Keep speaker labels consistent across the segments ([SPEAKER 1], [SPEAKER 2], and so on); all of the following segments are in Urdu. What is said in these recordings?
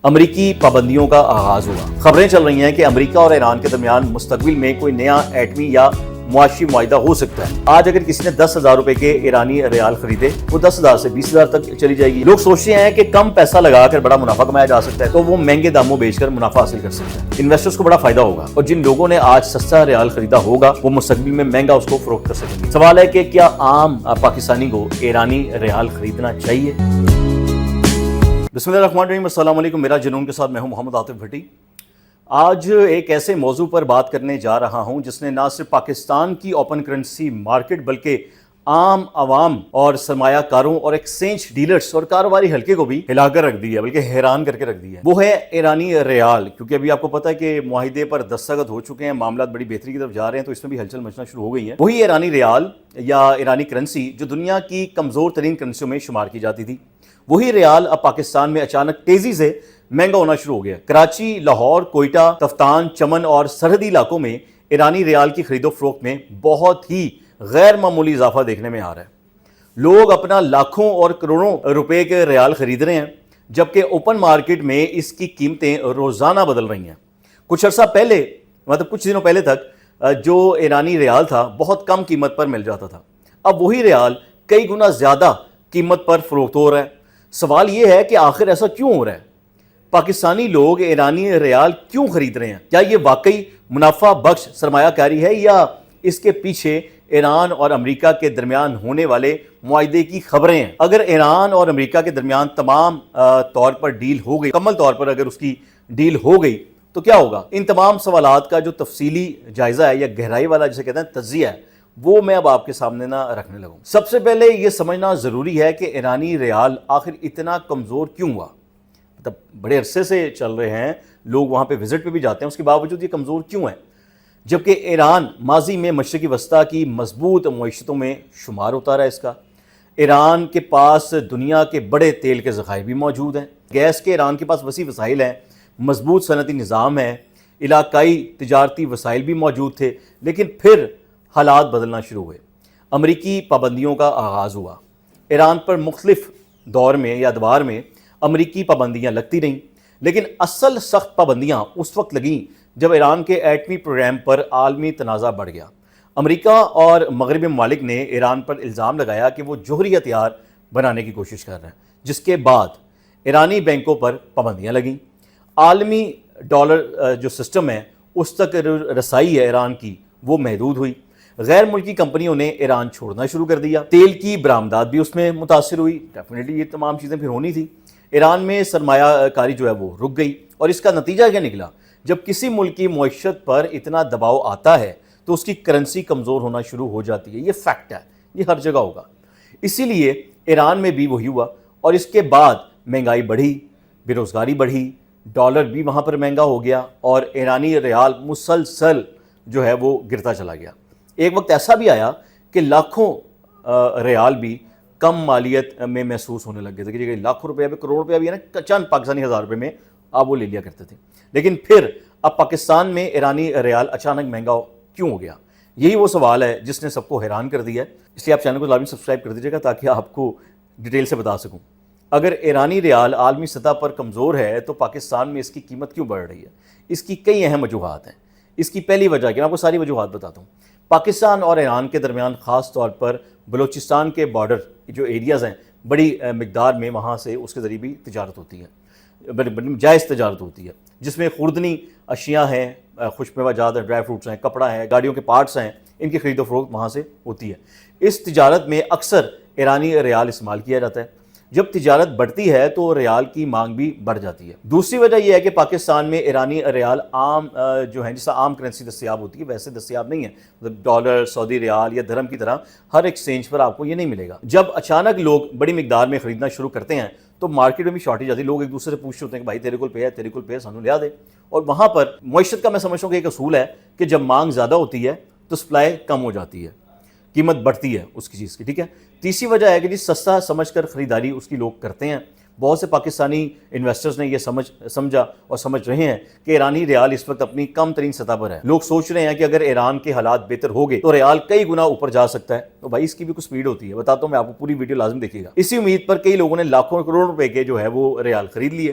[SPEAKER 1] امریکی پابندیوں کا آغاز ہوا۔ خبریں چل رہی ہیں کہ امریکہ اور ایران کے درمیان مستقبل میں کوئی نیا ایٹمی یا معاشی معاہدہ ہو سکتا ہے۔ آج اگر کسی نے 10,000 روپے کے ایرانی ریال خریدے، وہ 10,000 سے 20,000 تک چلی جائے گی۔ لوگ سوچتے ہیں کہ کم پیسہ لگا کر بڑا منافع کمایا جا سکتا ہے، تو وہ مہنگے داموں بیچ کر منافع حاصل کر سکتا ہے۔ انویسٹرز کو بڑا فائدہ ہوگا، اور جن لوگوں نے آج سستا ریال خریدا ہوگا وہ مستقبل میں مہنگا اس کو فروخت کر سکیں گے۔ سوال ہے کہ کیا عام پاکستانی کو ایرانی ریال خریدنا چاہیے؟ بسم اللہ الرحمن الرحیم، السلام علیکم۔ میرا جنون کے ساتھ میں ہوں محمد عاطف بھٹی۔ آج ایک ایسے موضوع پر بات کرنے جا رہا ہوں جس نے نہ صرف پاکستان کی اوپن کرنسی مارکیٹ بلکہ عام عوام اور سرمایہ کاروں اور ایکسچینج ڈیلرز اور کاروباری حلقے کو بھی ہلا کر رکھ دی ہے، بلکہ حیران کر کے رکھ دی ہے۔ وہ ہے ایرانی ریال، کیونکہ ابھی آپ کو پتہ ہے کہ معاہدے پر دستخط ہو چکے ہیں، معاملات بڑی بہتری کی طرف جا رہے ہیں، تو اس میں بھی ہلچل مچنا شروع ہو گئی ہے۔ وہی ایرانی ریال یا ایرانی کرنسی جو دنیا کی کمزور ترین کرنسیوں میں شمار کی جاتی تھی، وہی ریال اب پاکستان میں اچانک تیزی سے مہنگا ہونا شروع ہو گیا۔ کراچی، لاہور، کوئٹہ، تفتان، چمن اور سرحدی علاقوں میں ایرانی ریال کی خرید و فروخت میں بہت ہی غیر معمولی اضافہ دیکھنے میں آ رہا ہے۔ لوگ اپنا لاکھوں اور کروڑوں روپے کے ریال خرید رہے ہیں، جبکہ اوپن مارکیٹ میں اس کی قیمتیں روزانہ بدل رہی ہیں۔ کچھ عرصہ پہلے، کچھ دنوں پہلے تک جو ایرانی ریال تھا بہت کم قیمت پر مل جاتا تھا، اب وہی ریال کئی گنا زیادہ قیمت پر فروخت ہو رہا ہے۔ سوال یہ ہے کہ آخر ایسا کیوں ہو رہا ہے؟ پاکستانی لوگ ایرانی ریال کیوں خرید رہے ہیں؟ کیا یہ واقعی منافع بخش سرمایہ کاری ہے، یا اس کے پیچھے ایران اور امریکہ کے درمیان ہونے والے معاہدے کی خبریں ہیں؟ اگر ایران اور امریکہ کے درمیان تمام طور پر ڈیل ہو گئی، مکمل طور پر اگر اس کی ڈیل ہو گئی تو کیا ہوگا؟ ان تمام سوالات کا جو تفصیلی جائزہ ہے، یا گہرائی والا جسے کہتے ہیں تجزیہ ہے، وہ میں اب آپ کے سامنے نہ رکھنے لگوں۔ سب سے پہلے یہ سمجھنا ضروری ہے کہ ایرانی ریال آخر اتنا کمزور کیوں ہوا؟ مطلب بڑے عرصے سے چل رہے ہیں، لوگ وہاں پہ وزٹ پہ بھی جاتے ہیں، اس کے باوجود یہ کمزور کیوں ہے؟ جبکہ ایران ماضی میں مشرقی وسطیٰ کی مضبوط معیشتوں میں شمار ہوتا رہا۔ اس کا ایران کے پاس دنیا کے بڑے تیل کے ذخائر بھی موجود ہیں، گیس کے ایران کے پاس وسیع وسائل ہیں، مضبوط صنعتی نظام ہے، علاقائی تجارتی وسائل بھی موجود تھے، لیکن پھر حالات بدلنا شروع ہوئے۔ امریکی پابندیوں کا آغاز ہوا۔ ایران پر مختلف دور میں یا ادوار میں امریکی پابندیاں لگتی رہیں، لیکن اصل سخت پابندیاں اس وقت لگیں جب ایران کے ایٹمی پروگرام پر عالمی تنازع بڑھ گیا۔ امریکہ اور مغربی ممالک نے ایران پر الزام لگایا کہ وہ جوہری ہتھیار بنانے کی کوشش کر رہے ہیں، جس کے بعد ایرانی بینکوں پر پابندیاں لگیں۔ عالمی ڈالر جو سسٹم ہے اس تک رسائی ہے ایران کی، وہ محدود ہوئی۔ غیر ملکی کمپنیوں نے ایران چھوڑنا شروع کر دیا، تیل کی برآمدات بھی اس میں متاثر ہوئی۔ ڈیفینیٹلی یہ تمام چیزیں پھر ہونی تھی۔ ایران میں سرمایہ کاری جو ہے وہ رک گئی، اور اس کا نتیجہ کیا نکلا؟ جب کسی ملک کی معیشت پر اتنا دباؤ آتا ہے تو اس کی کرنسی کمزور ہونا شروع ہو جاتی ہے۔ یہ فیکٹ ہے، یہ ہر جگہ ہوگا۔ اسی لیے ایران میں بھی وہی ہوا، اور اس کے بعد مہنگائی بڑھی، بے روزگاری بڑھی، ڈالر بھی وہاں پر مہنگا ہو گیا، اور ایرانی ریال مسلسل جو ہے وہ گرتا چلا گیا۔ ایک وقت ایسا بھی آیا کہ لاکھوں ریال بھی کم مالیت میں محسوس ہونے لگ گئے تھے، کہ لاکھوں روپے، کروڑ روپیہ بھی ہے نا، چند پاکستانی ہزار روپے میں آپ وہ لے لیا کرتے تھے۔ لیکن پھر اب پاکستان میں ایرانی ریال اچانک مہنگا کیوں ہو گیا؟ یہی وہ سوال ہے جس نے سب کو حیران کر دیا ہے۔ اس لیے آپ چینل کو لازمی سبسکرائب کر دیجیے گا تاکہ آپ کو ڈیٹیل سے بتا سکوں۔ اگر ایرانی ریال عالمی سطح پر کمزور ہے تو پاکستان میں اس کی قیمت کیوں بڑھ رہی ہے؟ اس کی کئی اہم وجوہات ہیں۔ اس کی پہلی وجہ کہ میں آپ کو ساری وجوہات بتاتا ہوں۔ پاکستان اور ایران کے درمیان خاص طور پر بلوچستان کے بارڈر جو ایریاز ہیں، بڑی مقدار میں وہاں سے اس کے ذریعے بھی تجارت ہوتی ہے، بڑی جائز تجارت ہوتی ہے، جس میں خوردنی اشیاء ہیں، خوش میوہ جات ہیں، ڈرائی فروٹس ہیں، کپڑا ہے، گاڑیوں کے پارٹس ہیں، ان کی خرید و فروخت وہاں سے ہوتی ہے۔ اس تجارت میں اکثر ایرانی ریال استعمال کیا جاتا ہے۔ جب تجارت بڑھتی ہے تو ریال کی مانگ بھی بڑھ جاتی ہے۔ دوسری وجہ یہ ہے کہ پاکستان میں ایرانی ریال عام جو ہیں، جیسا عام کرنسی دستیاب ہوتی ہے ویسے دستیاب نہیں ہے، مطلب ڈالر، سعودی ریال یا درہم کی طرح ہر ایکسچینج پر آپ کو یہ نہیں ملے گا۔ جب اچانک لوگ بڑی مقدار میں خریدنا شروع کرتے ہیں تو مارکیٹ میں بھی شارٹیج آتی ہے، لوگ ایک دوسرے سے پوچھتے ہوتے ہیں کہ بھائی تیرے کول پے ہے، تیرے کول پے ہے، سانو لیا دے۔ اور وہاں پر معیشت کا میں سمجھتا ہوں کہ ایک اصول ہے کہ جب مانگ زیادہ ہوتی ہے تو سپلائی کم ہو جاتی ہے، قیمت بڑھتی ہے اس کی چیز کی، ٹھیک ہے۔ تیسری وجہ ہے کہ سستا سمجھ کر خریداری اس کی لوگ کرتے ہیں۔ بہت سے پاکستانی انویسٹرز نے یہ سمجھا اور سمجھ رہے ہیں کہ ایرانی ریال اس وقت اپنی کم ترین سطح پر ہے۔ لوگ سوچ رہے ہیں کہ اگر ایران کے حالات بہتر ہو گئے تو ریال کئی گنا اوپر جا سکتا ہے۔ تو بھائی اس کی بھی کچھ سپیڈ ہوتی ہے، بتاتا ہوں میں آپ کو، پوری ویڈیو لازم دیکھیے گا۔ اسی امید پر کئی لوگوں نے لاکھوں کروڑ روپے کے جو ہے وہ ریال خرید لیے۔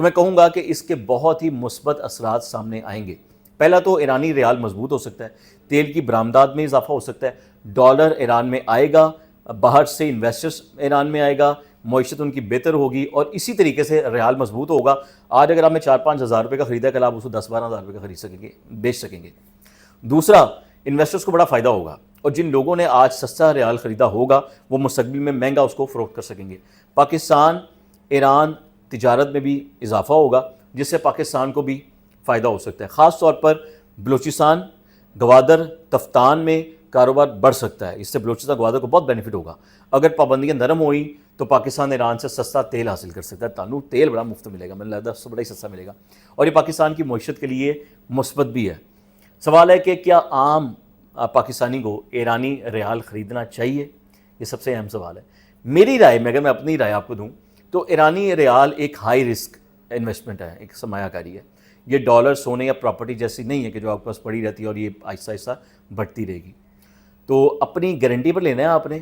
[SPEAKER 1] تو میں کہوں گا کہ اس کے بہت ہی مثبت اثرات سامنے آئیں گے۔ پہلا تو ایرانی ریال مضبوط ہو سکتا ہے، تیل کی برآمدات میں اضافہ ہو سکتا ہے، ڈالر ایران میں آئے گا، باہر سے انویسٹرز ایران میں آئے گا، معیشت ان کی بہتر ہوگی، اور اسی طریقے سے ریال مضبوط ہوگا۔ آج اگر آپ نے 4-5 ہزار روپے کا خریدا ہے، کل آپ اس کو 10-12 ہزار روپے کا خرید سکیں گے، بیچ سکیں گے۔ دوسرا، انویسٹرز کو بڑا فائدہ ہوگا، اور جن لوگوں نے آج سستا ریال خریدا ہوگا وہ مستقبل میں مہنگا اس کو فروخت کر سکیں گے۔ پاکستان ایران تجارت میں بھی اضافہ ہوگا، جس سے پاکستان کو بھی فائدہ ہو سکتا ہے۔ خاص طور پر بلوچستان، گوادر، تفتان میں کاروبار بڑھ سکتا ہے، اس سے بلوچستان گوادر کو بہت بینیفٹ ہوگا۔ اگر پابندیاں نرم ہوئی تو پاکستان ایران سے سستا تیل حاصل کر سکتا ہے، تانوں تیل بڑا مفت ملے گا، مجھے لگتا ہے اس سے بڑا ہی سستا ملے گا، اور یہ پاکستان کی معیشت کے لیے مثبت بھی ہے۔ سوال ہے کہ کیا عام پاکستانی کو ایرانی ریال خریدنا چاہیے؟ یہ سب سے اہم سوال ہے۔ میری رائے میں، اگر میں اپنی رائے آپ کو دوں تو ایرانی ریال ایک ہائی رسک انویسٹمنٹ ہے، ایک سرمایہ کاری ہے۔ یہ ڈالر، سونے یا پراپرٹی جیسی نہیں ہے کہ جو آپ کے پاس پڑی رہتی ہے اور یہ آہستہ آہستہ بڑھتی رہے گی۔ تو اپنی گارنٹی پر لینا ہے آپ نے۔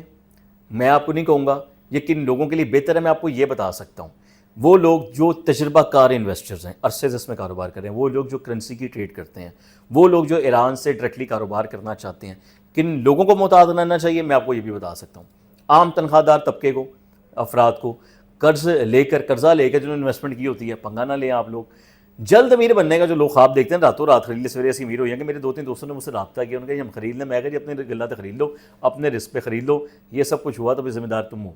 [SPEAKER 1] میں آپ کو نہیں کہوں گا یہ کن لوگوں کے لیے بہتر ہے، میں آپ کو یہ بتا سکتا ہوں۔ وہ لوگ جو تجربہ کار انویسٹرز ہیں، عرصے سے اس میں کاروبار کر رہے ہیں، وہ لوگ جو کرنسی کی ٹریڈ کرتے ہیں، وہ لوگ جو ایران سے ڈائریکٹلی کاروبار کرنا چاہتے ہیں، کن لوگوں کو محتاط رہنا چاہیے میں آپ کو یہ بھی بتا سکتا ہوں۔ عام تنخواہ دار طبقے کو، افراد کو، قرضہ لے کر جنہوں نے انویسٹمنٹ کی ہوتی ہے، پنگا نہ لیں آپ لوگ۔ جلد امیر بننے کا جو لوگ خواب دیکھتے ہیں، راتوں رات خرید لے، سویرے ایسی امیر ہو جائیں گے۔ میرے 2-3 دوستوں نے مجھ سے رابطہ کیا، انہوں نے کہا ہم خرید لیں، میں کہا جی اپنے غلہ سے خرید لو، اپنے رسک پہ خرید لو، یہ سب کچھ ہوا تو بھی ذمہ دار تم ہو۔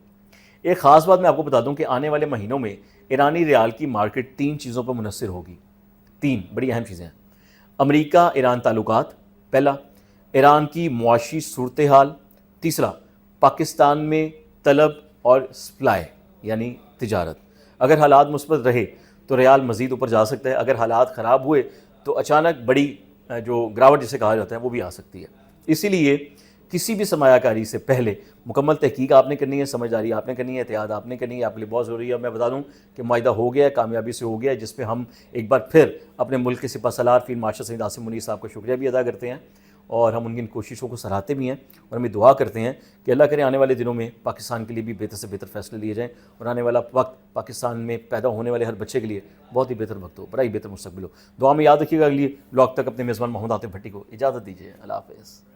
[SPEAKER 1] ایک خاص بات میں آپ کو بتا دوں کہ آنے والے مہینوں میں ایرانی ریال کی مارکیٹ 3 چیزوں پر منحصر ہوگی۔ 3 بڑی اہم چیزیں ہیں۔ امریکہ ایران تعلقات پہلا، ایران کی معاشی صورتحال تیسرا، پاکستان میں طلب اور سپلائی یعنی تجارت۔ اگر حالات مثبت رہے تو ریال مزید اوپر جا سکتا ہے، اگر حالات خراب ہوئے تو اچانک بڑی جو گراوٹ جسے کہا جاتا ہے وہ بھی آ سکتی ہے۔ اسی لیے کسی بھی سرمایہ کاری سے پہلے مکمل تحقیق آپ نے کرنی ہے، سمجھداری آپ نے کرنی ہے، احتیاط آپ نے کرنی ہے، آپ کے لیے بہت ضروری ہے۔ میں بتا دوں کہ معاہدہ ہو گیا ہے، کامیابی سے ہو گیا ہے، جس پہ ہم ایک بار پھر اپنے ملک کے سپہ سالار فیلڈ مارشل سید عاصم منیر صاحب کا شکریہ بھی ادا کرتے ہیں، اور ہم ان کی کوششوں کو سراہتے بھی ہیں، اور ہمیں دعا کرتے ہیں کہ اللہ کرے آنے والے دنوں میں پاکستان کے لیے بھی بہتر سے بہتر فیصلے لیے جائیں، اور آنے والا وقت پاکستان میں پیدا ہونے والے ہر بچے کے لیے بہت ہی بہتر وقت ہو، بڑا ہی بہتر مستقبل ہو۔ دعا میں یاد رکھیے گا۔ اگلی بلاگ تک اپنے میزبان محمد عاطف بھٹی کو اجازت دیجیے۔ اللہ حافظ۔